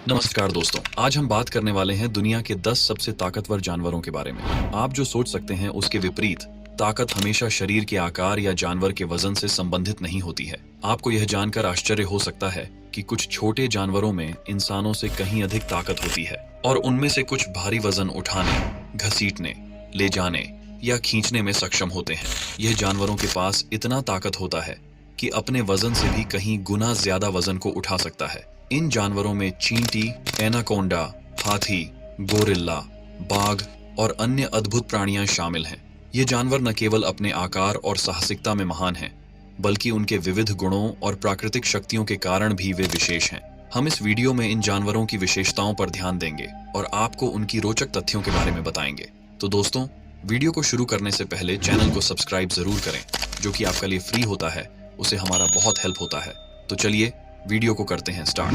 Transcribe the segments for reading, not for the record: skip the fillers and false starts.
नमस्कार दोस्तों, आज हम बात करने वाले हैं दुनिया के 10 सबसे ताकतवर जानवरों के बारे में। आप जो सोच सकते हैं उसके विपरीत, ताकत हमेशा शरीर के आकार या जानवर के वजन से संबंधित नहीं होती है। आपको यह जानकर आश्चर्य हो सकता है कि कुछ छोटे जानवरों में इंसानों से कहीं अधिक ताकत होती है और उनमें से कुछ भारी वजन उठाने, घसीटने, ले जाने या खींचने में सक्षम होते हैं। यह जानवरों के पास इतना ताकत होता है कि अपने वजन से भी कहीं गुना ज्यादा वजन को उठा सकता है। इन जानवरों में चींटी, एनाकोंडा, हाथी, गोरिल्ला, बाघ और अन्य अद्भुत प्राणियां शामिल हैं। ये जानवर न केवल अपने आकार और साहसिकता में महान हैं, बल्कि उनके विविध गुणों और प्राकृतिक शक्तियों के कारण भी वे विशेष हैं। हम इस वीडियो में इन जानवरों की विशेषताओं पर ध्यान देंगे और आपको उनकी रोचक तथ्यों के बारे में बताएंगे। तो दोस्तों, वीडियो को शुरू करने से पहले चैनल को सब्सक्राइब जरूर करें, जो कि आपके लिए फ्री होता है। उसे हमारा बहुत हेल्प होता है। तो चलिए वीडियो को करते हैं start.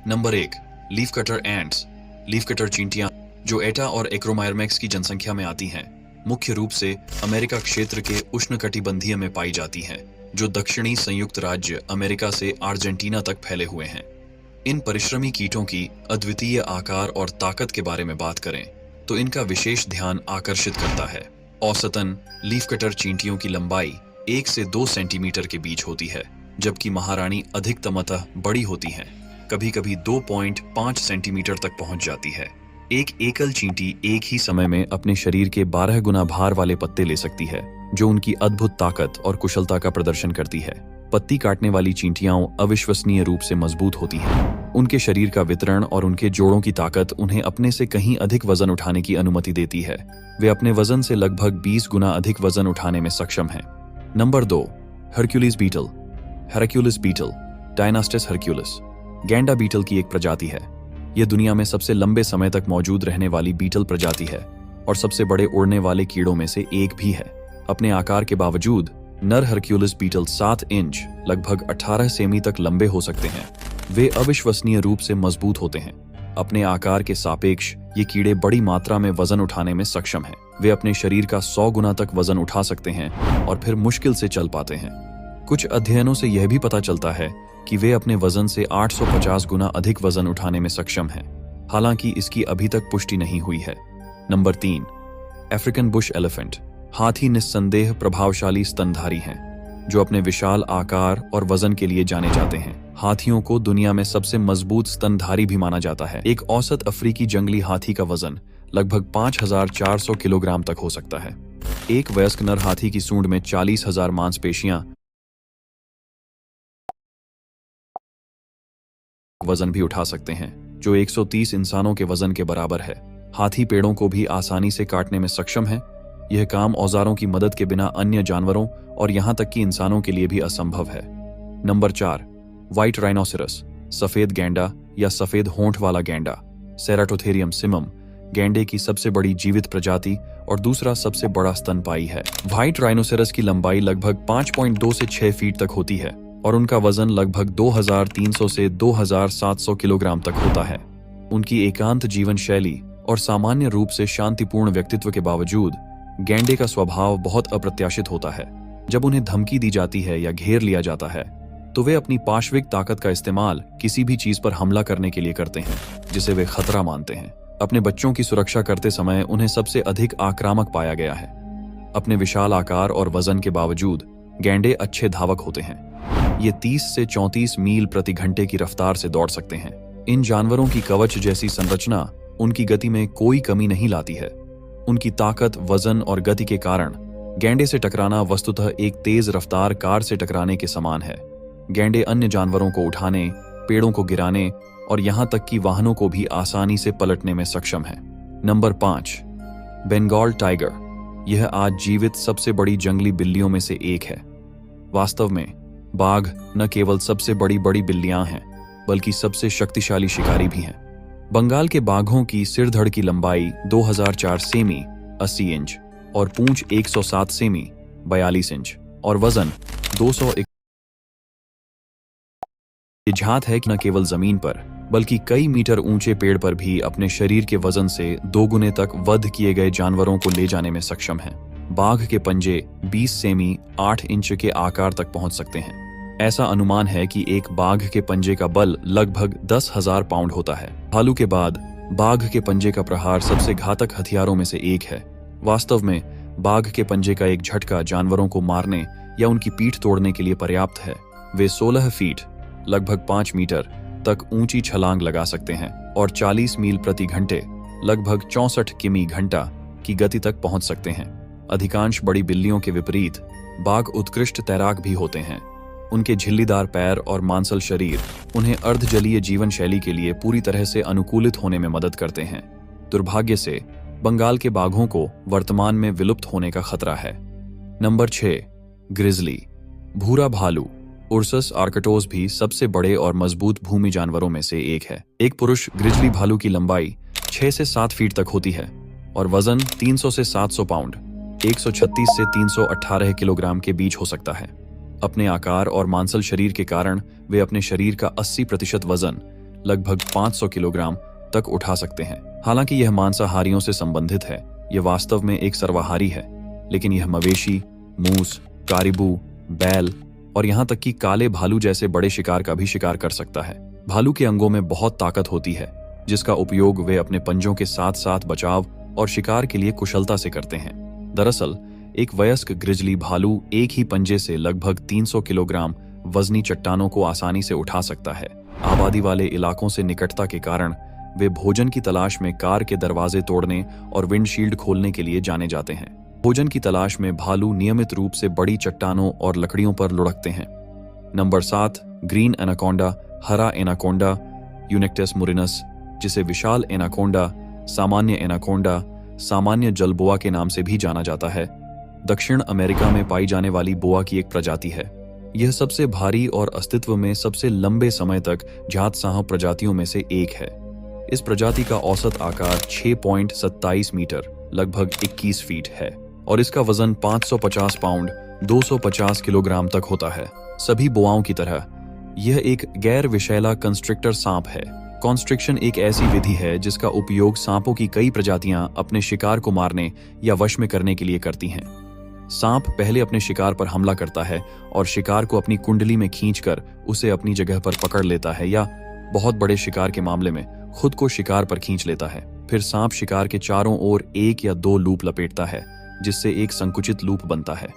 Number 1, leaf cutter ants. Leaf cutter चींटियां, जो एटा और एक्रोमायरमेक्स की जनसंख्या में आती हैं, मुख्य रूप से अमेरिका क्षेत्र के उष्णकटिबंधीय में पाई जाती हैं, जो दक्षिणी संयुक्त राज्य अमेरिका से अर्जेंटीना तक फैले हुए हैं। इन परिश्रमी कीटों की अद्वितीय आकार और ताकत के बारे में बात करें तो इनका विशेष ध्यान आकर्षित करता है। औसतन लीफ कटर चींटियों की लंबाई 1 से 2 सेंटीमीटर के बीच होती है, जबकि महारानी अधिकतमतः बड़ी होती हैं, कभी-कभी 2.5 सेंटीमीटर तक पहुंच जाती है। एक एकल चींटी एक ही समय में अपने शरीर के 12 गुना भार वाले पत्ते ले सकती है, जो उनकी अद्भुत ताकत और कुशलता का प्रदर्शन करती है। पत्ती काटने वाली चींटियां अविश्वसनीय रूप से मजबूत होती हैं। उनके शरीर का वितरण और उनके जोड़ों की ताकत उन्हें अपने से कहीं अधिक वजन उठाने की अनुमति देती है। वे अपने वजन से लगभग 20 गुना अधिक वजन उठाने में सक्षम हैं। Number 2, Hercules beetle. Hercules beetle, Dynastes Hercules, गैंडा बीटल की एक प्रजाति है। यह दुनिया में सबसे लंबे समय तक मौजूद रहने वाली बीटल प्रजाति है और सबसे बड़े उड़ने वाले कीड़ों में से एक भी है। अपने आकार के बावजूद नर हरक्यूलिस बीटल 7 इंच लगभग 18 सेमी तक लंबे हो सकते हैं। वे अविश्वसनीय रूप से मजबूत होते हैं। अपने आकार के सापेक्ष ये कीड़े बड़ी मात्रा में वजन उठाने में सक्षम हैं। वे अपने शरीर का 100 गुना तक वजन उठा सकते हैं और फिर मुश्किल से चल पाते हैं। कुछ अध्ययनों से यह भी पता चलता है कि वे अपने वजन से 850 गुना अधिक वजन उठाने में सक्षम हैं, हालांकि इसकी अभी तक पुष्टि नहीं हुई है। Number 3, African Bush elephant. हाथी निस्संदेह प्रभावशाली स्तनधारी हैं, जो अपने विशाल आकार और वजन के लिए जाने जाते हैं। हाथियों को दुनिया में सबसे मजबूत स्तनधारी भी माना जाता है। एक औसत अफ्रीकी जंगली हाथी का वजन लगभग 5400 किलोग्राम तक हो सकता है। एक वयस्क नर हाथी की सूंड में 40,000 मांसपेशियां वजन भी उठा सकते हैं, जो 130 इंसानों के वजन के बराबर है। हाथी पेड़ों को भी आसानी से काटने में सक्षम है। यह काम औजारों की मदद के बिना अन्य जानवरों और यहां तक कि इंसानों के लिए भी असंभव है। Number 4, white rhinoceros. सफेद गैंडा या सफेद होंठ वाला गैंडा, सेराटोथेरियम सिमम, गैंडे की सबसे बड़ी जीवित प्रजाति और दूसरा सबसे बड़ा स्तनपायी है। व्हाइट राइनोसेरस की लंबाई लगभग 5.2 से 6 फीट तक होती है और उनका वजन लगभग 2300 से 2700 किलोग्राम तक होता है। उनकी एकांत जीवन शैली और सामान्य रूप से शांतिपूर्ण व्यक्तित्व के बावजूद गैंडे का स्वभाव बहुत अप्रत्याशित होता है। जब उन्हें धमकी दी जाती है या घेर लिया जाता है, तो वे अपनी पार्श्विक ताकत का इस्तेमाल किसी भी चीज पर हमला करने के लिए करते हैं जिसे वे खतरा मानते हैं। अपने बच्चों की सुरक्षा करते समय उन्हें सबसे अधिक आक्रामक पाया गया है। अपने विशाल आकार और वजन के बावजूद गैंडे अच्छे धावक होते हैं। ये 30 से 34 मील प्रति घंटे की रफ्तार से दौड़ सकते हैं। इन जानवरों की कवच जैसी संरचना उनकी गति में कोई कमी नहीं लाती है। उनकी ताकत, वजन और गति के कारण गैंडे से टकराना वस्तुतः एक तेज रफ्तार कार से टकराने के समान है। गैंडे अन्य जानवरों को उठाने, पेड़ों को गिराने और यहां तक कि वाहनों को भी आसानी से पलटने में सक्षम है। Number 5, Bengal tiger. यह आज जीवित सबसे बड़ी जंगली बिल्लियों में से एक है। वास्तव में बाघ न केवल सबसे बड़ी बिल्लियां हैं, बल्कि सबसे शक्तिशाली शिकारी भी हैं। बंगाल के बाघों की सिरधड़ की लंबाई 2004 सेमी 80 इंच और पूंछ 107 सेमी 42 इंच और वजन 200। ये झात है कि न केवल जमीन पर बल्कि कई मीटर ऊंचे पेड़ पर भी अपने शरीर के वजन से 2 गुने तक वध किए गए जानवरों को ले जाने में सक्षम है। बाघ के पंजे 20 सेमी 8 इंच के आकार तक पहुंच सकते हैं। ऐसा अनुमान है कि एक बाघ के पंजे का बल लगभग 10,000 पाउंड होता है। भालू के बाद बाघ के पंजे का प्रहार सबसे घातक हथियारों में से एक है। वास्तव में बाघ के पंजे का एक झटका जानवरों को मारने या उनकी पीठ तोड़ने के लिए पर्याप्त है। वे 16 फीट लगभग 5 मीटर तक ऊंची छलांग लगा सकते हैं और 40 मील प्रति घंटे लगभग 64 किमी घंटा की गति तक पहुंच सकते हैं। अधिकांश बड़ी बिल्लियों के विपरीत बाघ उत्कृष्ट तैराक भी होते हैं। उनके झिल्लीदार पैर और मांसल शरीर उन्हें अर्धजलीय जीवन शैली के लिए पूरी तरह से अनुकूलित होने में मदद करते हैं। दुर्भाग्य से बंगाल के बाघों को वर्तमान में विलुप्त होने का खतरा है। नंबर 6, ग्रिजली भूरा भालू उर्सस आर्कटोस भी सबसे बड़े और मजबूत भूमि जानवरों में से एक है। एक पुरुष ग्रिजली भालू की लंबाई 6 से 7 फीट तक होती है और वजन 300 से 700 पाउंड 136 से 318 किलोग्राम के बीच हो सकता है। अपने आकार और मांसल शरीर के कारण वे अपने शरीर का 80% वजन लगभग 500 किलोग्राम तक उठा सकते हैं। हालांकि यह मांसाहारियों से संबंधित है, यह वास्तव में एक सर्वाहारी है, लेकिन यह मवेशी, मूस, कारिबू, बैल और यहाँ तक कि काले भालू जैसे बड़े शिकार का भी शिकार कर सकता है। भालू के अंगों में बहुत ताकत होती है, जिसका उपयोग वे अपने पंजों के साथ साथ बचाव और शिकार के लिए कुशलता से करते हैं। दरअसल एक वयस्क ग्रिजली भालू एक ही पंजे से लगभग 300 किलोग्राम वजनी चट्टानों को आसानी से उठा सकता है। आबादी वाले इलाकों से निकटता के कारण वे भोजन की तलाश में कार के दरवाजे तोड़ने और विंडशील्ड खोलने के लिए जाने जाते हैं। भोजन की तलाश में भालू नियमित रूप से बड़ी चट्टानों और लकड़ियों पर लुढ़कते हैं। नंबर 7, ग्रीन एनाकोंडा हरा एनाकोंडा यूनेक्टस मुरिनस, जिसे विशाल एनाकोंडा, सामान्य एनाकोंडा, सामान्य जल बोआ के नाम से भी जाना जाता है, दक्षिण अमेरिका में पाई जाने वाली बोआ की एक प्रजाति है। यह सबसे भारी और अस्तित्व में सबसे लंबे समय तक जातसाह प्रजातियों में से एक है। इस प्रजाति का औसत आकार 6.27 मीटर लगभग 21 फीट है और इसका वजन 550 पाउंड 250 किलोग्राम तक होता है। सभी बोआओं की तरह यह एक गैर विषैला कंस्ट्रिक्टर सांप है। कॉन्स्ट्रिक्शन एक ऐसी विधि है जिसका उपयोग सांपों की कई प्रजातियां अपने शिकार को मारने या वश में करने के लिए करती हैं। सांप पहले अपने शिकार पर हमला करता है और शिकार को अपनी कुंडली में खींचकर उसे अपनी जगह पर पकड़ लेता है, या बहुत बड़े शिकार के मामले में खुद को शिकार पर खींच लेता है। फिर सांप शिकार के चारों ओर 1 या 2 लूप लपेटता है, जिससे एक संकुचित लूप बनता है।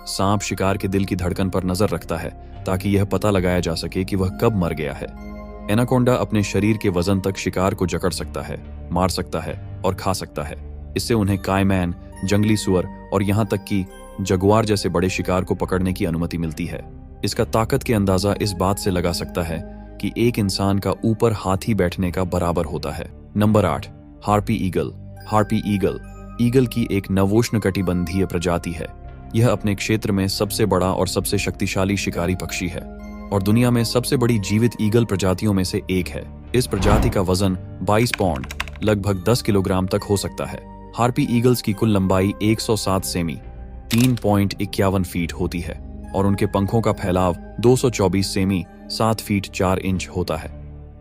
सांप शिकार के दिल की धड़कन पर नजर रखता है ताकि यह पता लगाया जा सके कि वह कब मर गया है। एनाकोंडा अपने शरीर के वजन तक शिकार को जकड़ सकता है, मार सकता है और खा सकता है। इससे उन्हें कायमैन, जंगली सुअर और यहाँ तक कि जगुआर जैसे बड़े शिकार को पकड़ने की अनुमति मिलती है। इसका ताकत के अंदाजा इस बात से लगा सकता है कि एक इंसान का ऊपर हाथी बैठने का बराबर होता है। Number 8, harpy eagle. Harpy eagle eagle की एक नवोष्णकटिबंधीय प्रजाति है। यह अपने क्षेत्र में सबसे बड़ा और सबसे शक्तिशाली शिकारी पक्षी है और दुनिया में सबसे बड़ी जीवित ईगल प्रजातियों में से एक है। इस प्रजाति का वजन 22 पाउंड लगभग 10 किलोग्राम तक हो सकता है। हार्पी ईगल्स की कुल लंबाई 107 सेमी 3.51 फीट होती है और उनके पंखों का फैलाव 224 सेमी 7 फीट 4 इंच होता है।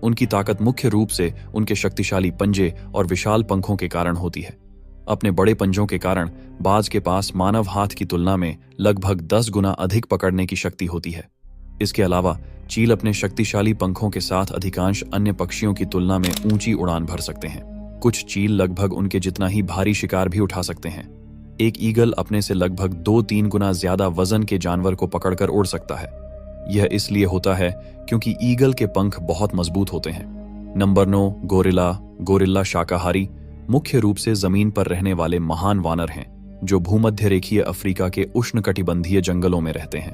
उनकी ताकत मुख्य रूप से उनके शक्तिशाली पंजे और विशाल पंखों के कारण होती है। अपने बड़े पंजों के कारण बाज के पास मानव हाथ की तुलना में लगभग 10 गुना अधिक पकड़ने की शक्ति होती है। इसके अलावा चील अपने शक्तिशाली पंखों के साथ अधिकांश अन्य पक्षियों की तुलना में ऊंची उड़ान भर सकते हैं। कुछ चील लगभग उनके जितना ही भारी शिकार भी उठा सकते हैं। एक ईगल अपने से लगभग 2-3 गुना ज्यादा वजन के जानवर को पकड़कर उड़ सकता है। यह इसलिए होता है क्योंकि ईगल के पंख बहुत मजबूत होते हैं। Number 9, gorilla. गोरिल्ला शाकाहारी, मुख्य रूप से जमीन पर रहने वाले महान वानर हैं जो भूमध्य रेखीय अफ्रीका के उष्णकटिबंधीय जंगलों में रहते हैं।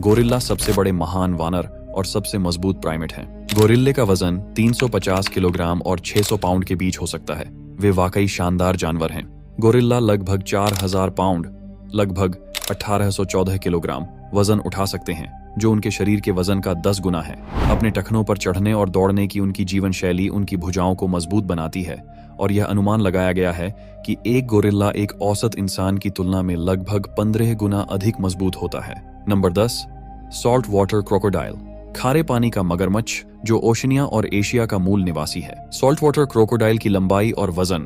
गोरिल्ला सबसे बड़े महान वानर और सबसे मजबूत प्राइमेट हैं। गोरिल्ले का वजन 350 किलोग्राम और 600 पाउंड के बीच हो सकता है। वे वाकई शानदार जानवर हैं। गोरिल्ला लगभग 4000 पाउंड लगभग 1814 किलोग्राम वजन उठा सकते हैं, जो उनके शरीर के वजन का 10 गुना है। अपने टखनों पर चढ़ने और दौड़ने की उनकी जीवन शैली उनकी भुजाओं को मजबूत बनाती है और यह अनुमान लगाया गया है कि एक गोरिल्ला एक औसत इंसान की तुलना में लगभग 15 गुना अधिक मजबूत होता है। Number 10, salt water crocodile. खारे पानी का मगरमच्छ जो ओशनिया और एशिया का मूल निवासी है। सॉल्ट वाटर क्रोकोडाइल की लंबाई और वजन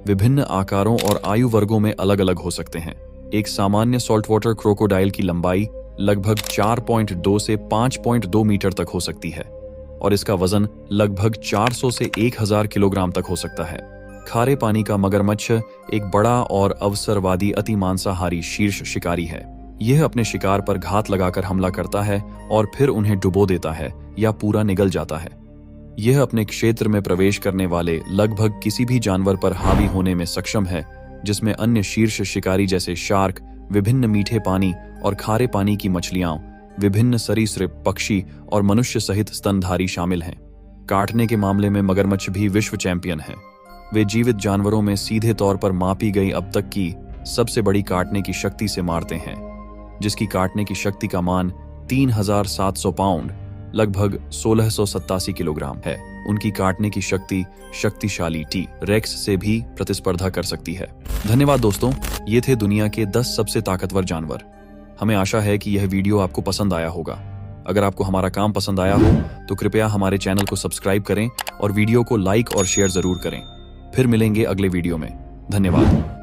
विभिन्न आकारों और आयु वर्गों में अलग अलग हो सकते हैं। एक सामान्य सॉल्ट वाटर क्रोकोडाइल की लंबाई लगभग 4.2 से 5.2 मीटर तक हो सकती है और इसका वजन लगभग 400 से 1000 किलोग्राम तक हो सकता है। खारे पानी का मगरमच्छ एक बड़ा और अवसरवादी अतिमांसाहारी शीर्ष शिकारी है। यह अपने शिकार पर घात लगाकर हमला करता है और फिर उन्हें डुबो देता है या पूरा निगल जाता है। यह अपने क्षेत्र में प्रवेश करने वाले लगभग किसी भी जानवर पर हावी होने में सक्षम है, जिसमें अन्य शीर्ष शिकारी जैसे शार्क, विभिन्न मीठे पानी और खारे पानी की मछलियां, विभिन्न सरीसृप, पक्षी और मनुष्य सहित स्तनधारी शामिल हैं। काटने के मामले में मगरमच्छ भी विश्व चैंपियन हैं। वे जीवित जानवरों में सीधे तौर पर मापी गई अब तक की सबसे बड़ी काटने की शक्ति से मारते हैं, जिसकी काटने की शक्ति का मान 3700 पाउंड लगभग 1687 किलोग्राम है। उनकी काटने की शक्ति शक्तिशाली टी रेक्स से भी प्रतिस्पर्धा कर सकती है। धन्यवाद दोस्तों, ये थे दुनिया के 10 सबसे ताकतवर जानवर। हमें आशा है कि यह वीडियो आपको पसंद आया होगा। अगर आपको हमारा काम पसंद आया हो तो कृपया हमारे चैनल को सब्सक्राइब करें और वीडियो को लाइक और शेयर जरूर करें। फिर मिलेंगे अगले वीडियो में। धन्यवाद।